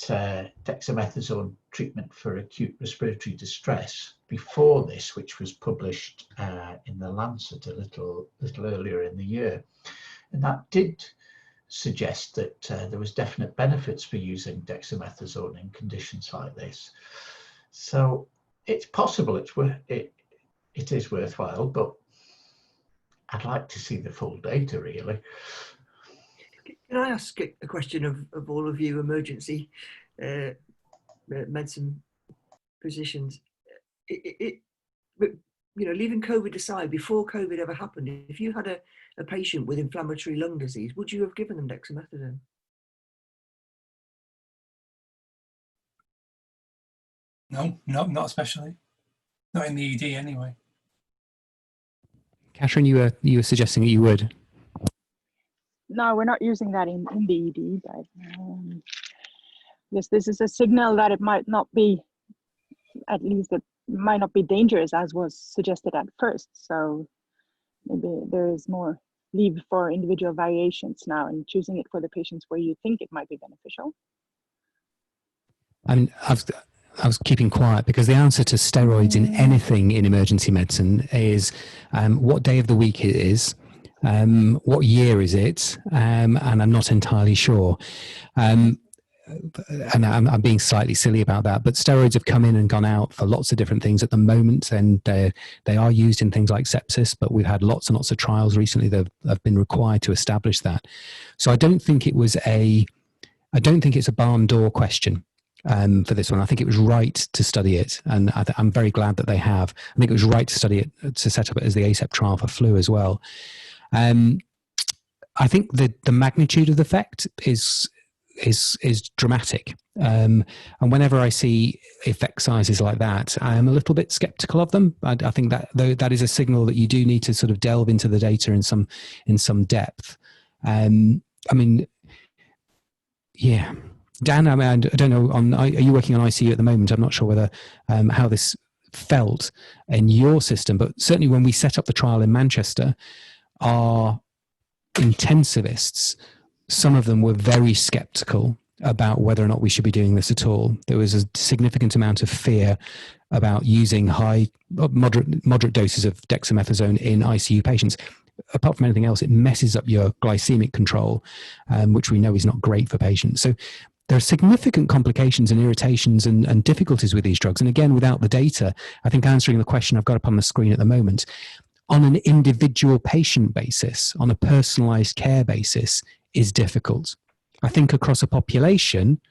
D: dexamethasone treatment for acute respiratory distress before this, which was published in the Lancet a little earlier in the year. And that did suggest that there was definite benefits for using dexamethasone in conditions like this. So it's possible it is worthwhile, but I'd like to see the full data, really.
C: Can I ask a question of all of you emergency medicine physicians? Leaving COVID aside, before COVID ever happened, if you had a patient with inflammatory lung disease, would you have given them dexamethasone?
E: No, not especially. Not in the ED anyway.
A: Katrin, you were suggesting that you would.
B: No, we're not using that in the ED, but yes, this is a signal that it might not be, at least it might not be dangerous as was suggested at first. So maybe there is more leave for individual variations now and choosing it for the patients where you think it might be beneficial.
A: I mean, I was keeping quiet because the answer to steroids in anything in emergency medicine is what day of the week it is, what year is it, and I'm not entirely sure. And I'm being slightly silly about that, but steroids have come in and gone out for lots of different things at the moment, and they are used in things like sepsis, but we've had lots and lots of trials recently that have been required to establish that. So I don't think it's a barn door question for this one. I think it was right to study it, and I'm very glad that they have. I think it was right to study it, to set up it as the ACEP trial for flu as well. I think the magnitude of the effect is dramatic, and whenever I see effect sizes like that, I am a little bit skeptical of them. I think that is a signal that you do need to sort of delve into the data in some depth. I mean, yeah. Dan, I mean, I don't know, are you working on ICU at the moment? I'm not sure whether how this felt in your system, but certainly when we set up the trial in Manchester, our intensivists, some of them were very skeptical about whether or not we should be doing this at all. There was a significant amount of fear about using moderate doses of dexamethasone in ICU patients. Apart from anything else, it messes up your glycemic control, which we know is not great for patients. So there are significant complications and irritations and difficulties with these drugs. And again, without the data, I think answering the question I've got up on the screen at the moment, on an individual patient basis, on a personalized care basis, is difficult. I think across a population,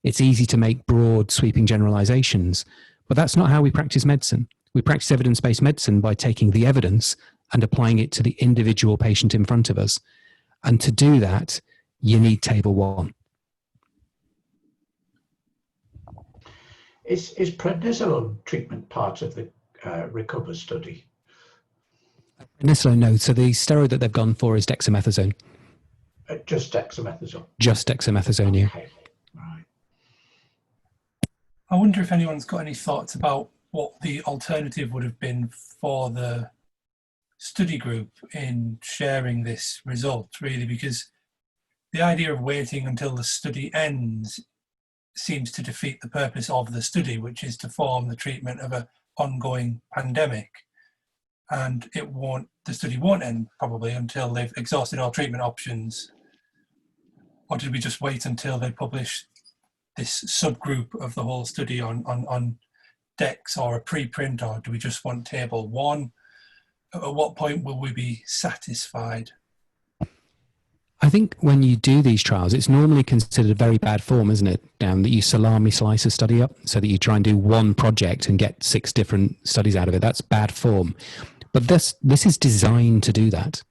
A: it's easy to make broad, sweeping generalizations, but that's not how we practice medicine. We practice evidence-based medicine by taking the evidence and applying it to the individual patient in front of us. And to do that, you need Table 1.
D: Is prednisolone treatment part of the RECOVER study?
A: Prednisolone, no. So the steroid that they've gone for is dexamethasone.
D: Just dexamethasone? Just
A: dexamethasone, yeah.
D: Okay. Right.
E: I wonder if anyone's got any thoughts about what the alternative would have been for the study group in sharing this result, really, because the idea of waiting until the study ends seems to defeat the purpose of the study, which is to form the treatment of an ongoing pandemic. And the study won't end probably until they've exhausted all treatment options. Or did we just wait until they publish this subgroup of the whole study on Dex or a preprint, or do we just want Table 1? At what point will we be satisfied?
A: I think when you do these trials, it's normally considered very bad form, isn't it, Dan, that you salami slice a study up so that you try and do one project and get 6 different studies out of it. That's bad form. But this is designed to do that.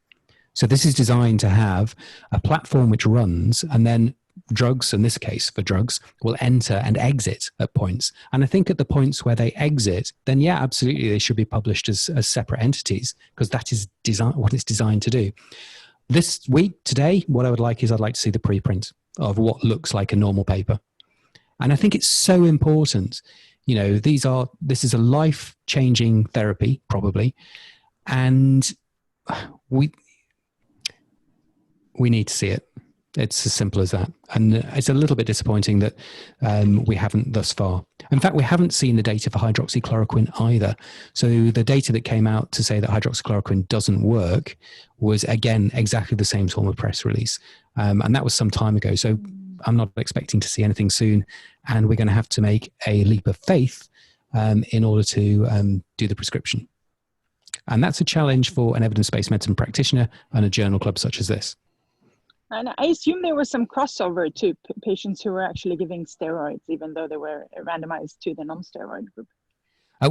A: So this is designed to have a platform which runs, and then drugs, in this case for drugs, will enter and exit at points. And I think at the points where they exit, then yeah, absolutely, they should be published as separate entities, because that is what it's designed to do. This week, today, what I'd like to see the preprint of what looks like a normal paper. And I think it's so important. You know, this is a life-changing therapy, probably. And we need to see it. It's as simple as that. And it's a little bit disappointing that we haven't thus far. In fact, we haven't seen the data for hydroxychloroquine either. So the data that came out to say that hydroxychloroquine doesn't work was, again, exactly the same form of press release. And that was some time ago. So I'm not expecting to see anything soon. And we're going to have to make a leap of faith in order to do the prescription. And that's a challenge for an evidence-based medicine practitioner and a journal club such as this.
B: And I assume there was some crossover to patients who were actually giving steroids, even though they were randomized to the non-steroid group.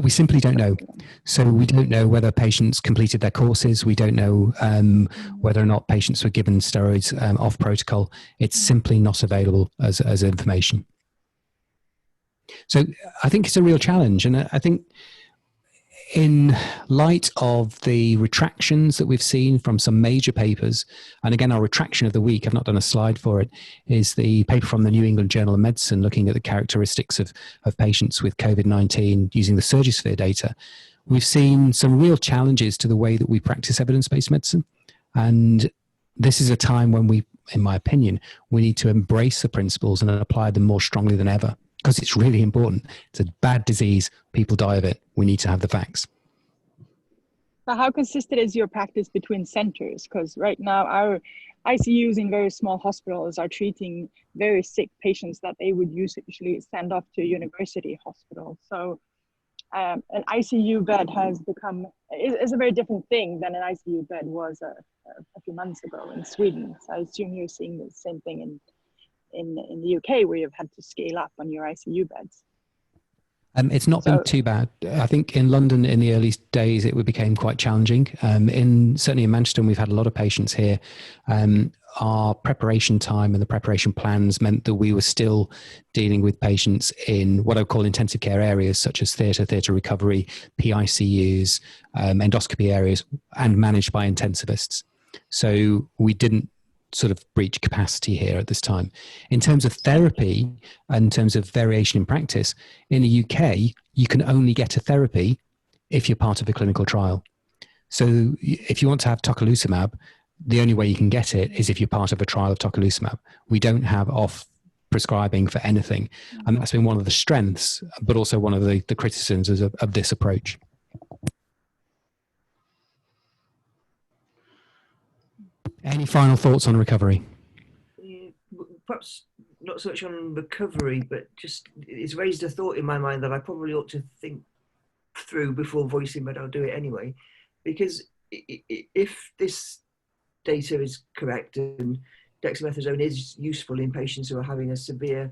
A: We simply don't know. So we don't know whether patients completed their courses. We don't know whether or not patients were given steroids off protocol. It's simply not available as information. So I think it's a real challenge. And I think in light of the retractions that we've seen from some major papers, and again, our retraction of the week, I've not done a slide for it, is the paper from the New England Journal of Medicine looking at the characteristics of patients with COVID-19 using the Surgisphere data. We've seen some real challenges to the way that we practice evidence-based medicine. And this is a time when we, in my opinion, we need to embrace the principles and apply them more strongly than ever, because it's really important. It's a bad disease. People die of it. We need to have the facts.
B: So how consistent is your practice between centers? Because right now our ICUs in very small hospitals are treating very sick patients that they would usually send off to a university hospital. So an ICU bed has become, is a very different thing than an ICU bed was a few months ago in Sweden. So I assume you're seeing the same thing in the UK, where you've had to scale up on your ICU beds.
A: It's not been too bad. I think in London in the early days, it became quite challenging. Certainly in Manchester, we've had a lot of patients here. Our preparation time and the preparation plans meant that we were still dealing with patients in what I call intensive care areas, such as theatre recovery, PICUs, endoscopy areas, and managed by intensivists. So we didn't sort of breach capacity here at this time. In terms of therapy, and in terms of variation in practice, in the UK, you can only get a therapy if you're part of a clinical trial. So if you want to have tocilizumab, the only way you can get it is if you're part of a trial of tocilizumab. We don't have off prescribing for anything. And that's been one of the strengths, but also one of the criticisms of this approach. Any final thoughts on recovery?
C: Perhaps not so much on recovery, but just it's raised a thought in my mind that I probably ought to think through before voicing, but I'll do it anyway. Because if this data is correct and dexamethasone is useful in patients who are having a severe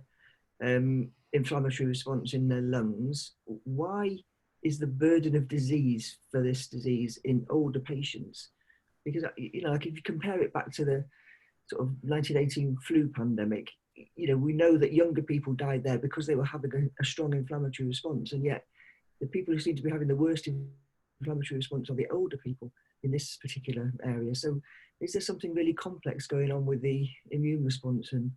C: inflammatory response in their lungs, why is the burden of disease for this disease in older patients? Because, like if you compare it back to the sort of 1918 flu pandemic, we know that younger people died there because they were having a strong inflammatory response. And yet the people who seem to be having the worst inflammatory response are the older people in this particular area. So is there something really complex going on with the immune response and,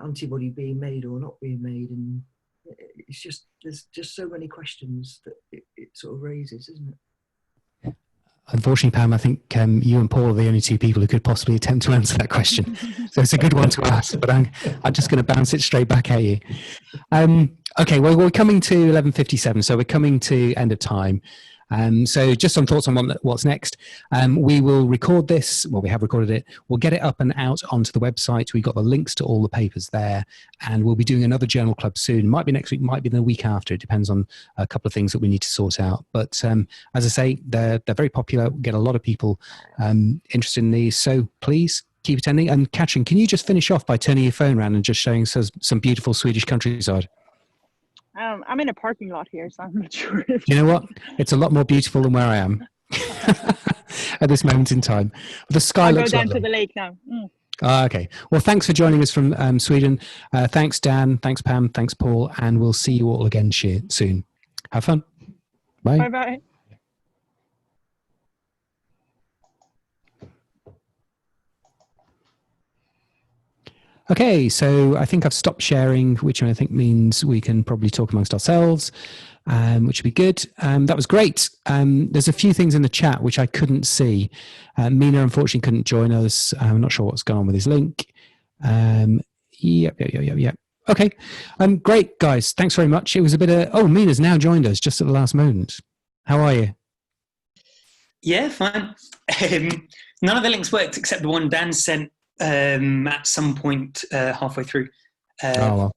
C: antibody being made or not being made? And it's just, there's just so many questions that it sort of raises, isn't it?
A: Unfortunately, Pam, I think you and Paul are the only two people who could possibly attempt to answer that question. So it's a good one to ask, but I'm just going to bounce it straight back at you. Okay, well, we're coming to 11:57, so we're coming to end of time. So just some thoughts on what's next. We will record this. Well, we have recorded it. We'll get it up and out onto the website. We've got the links to all the papers there, and we'll be doing another journal club soon. Might be next week, might be the week after. It depends on a couple of things that we need to sort out. But as I say, they're very popular. We get a lot of people interested in these. So please keep attending. And Katrin, can you just finish off by turning your phone around and just showing us some beautiful Swedish countryside?
B: I'm in a parking lot here, so I'm not sure.
A: You know what? It's a lot more beautiful than where I am at this moment in time. The sky looks lovely.
B: I'll go down to the lake now.
A: Okay. Well, thanks for joining us from Sweden. Thanks, Dan. Thanks, Pam. Thanks, Paul. And we'll see you all again soon. Have fun. Bye.
B: Bye-bye.
A: Okay, so I think I've stopped sharing, which I think means we can probably talk amongst ourselves, which would be good. That was great. There's a few things in the chat which I couldn't see. Mina unfortunately couldn't join us. I'm not sure what's going on with his link. Yep. Okay, great, guys. Thanks very much. It was a bit of, Mina's now joined us just at the last moment. How are you?
F: Yeah, fine. None of the links worked except the one Dan sent at some point halfway through.
A: Well,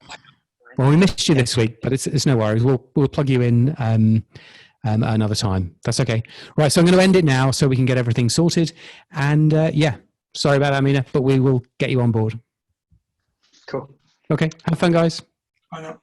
A: we missed you this week, but it's no worries. We'll plug you in another time. That's okay. Right, so I'm going to end it now so we can get everything sorted. And sorry about that, Mina, but we will get you on board.
F: Cool.
A: Okay, have fun, guys.
E: Bye now.